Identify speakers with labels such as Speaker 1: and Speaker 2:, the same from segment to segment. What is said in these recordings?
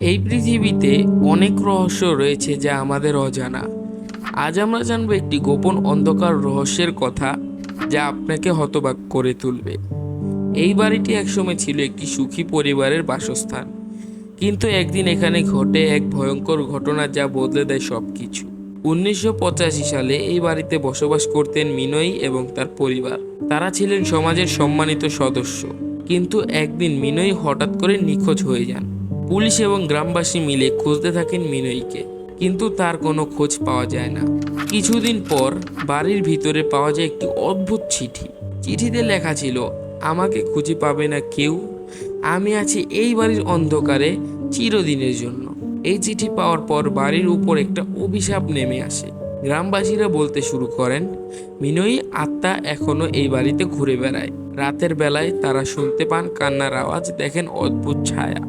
Speaker 1: এই পৃথিবীতে অনেক রহস্য রয়েছে যা আমাদের অজানা। আজ আমরা জানবো একটি গোপন অন্ধকার রহস্যের কথা যা আপনাকে হতবাক করে তুলবে। এই বাড়িটি একসময় ছিল একটি সুখী পরিবারের বাসস্থান, কিন্তু একদিন এখানে ঘটে এক ভয়ঙ্কর ঘটনা যা বদলে দেয় সবকিছু। 1985 সালে এই বাড়িতে বসবাস করতেন মিনয় এবং তার পরিবার। তারা ছিলেন সমাজের সম্মানিত সদস্য, কিন্তু একদিন মিনয় হঠাৎ করে নিখোঁজ হয়ে যান। পুলিশ এবং গ্রামবাসী মিলে খুঁজতে থাকেন মিনয়কে, কিন্তু তার কোনো খোঁজ পাওয়া যায় না। কিছুদিন পর বাড়ির ভিতরে পাওয়া যায় একটি অদ্ভুত চিঠি। চিঠিতে লেখা ছিল, আমাকে খুঁজে পাবে না কেউ, আমি আছি এই বাড়ির অন্ধকারে চিরদিনের জন্য। এই চিঠি পাওয়ার পর বাড়ির উপর একটা অভিশাপ নেমে আসে। গ্রামবাসীরা বলতে শুরু করেন, মিনয়ী আত্মা এখনো এই বাড়িতে ঘুরে বেড়ায়। রাতের বেলায় তারা শুনতে পান কান্নার আওয়াজ, দেখেন অদ্ভুত ছায়া।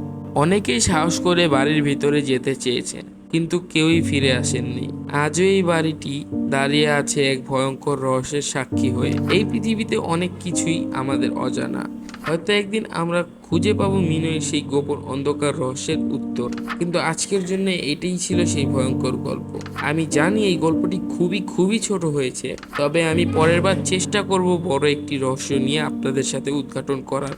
Speaker 1: অনেকেই সাহস করে বাড়ির ভিতরে যেতে চেয়েছেন, কিন্তু কেউই ফিরে আসেননি। আজও এই বাড়িটি দাঁড়িয়ে আছে এক ভয়ঙ্কর রহস্যের সাক্ষী হয়ে। এই পৃথিবীতে অনেক কিছুই আমাদের অজানা। হয়তো একদিন আমরা খুঁজে পাবো মিনয়ের সেই গোপন অন্ধকার রহস্যের উত্তর, কিন্তু আজকের জন্য এটাই ছিল সেই ভয়ঙ্কর গল্প। আমি জানি এই গল্পটি খুবই খুবই ছোট হয়েছে, তবে আমি পরের বার চেষ্টা করব বড় একটি রহস্য নিয়ে আপনাদের সাথে উদ্ঘাটন করার।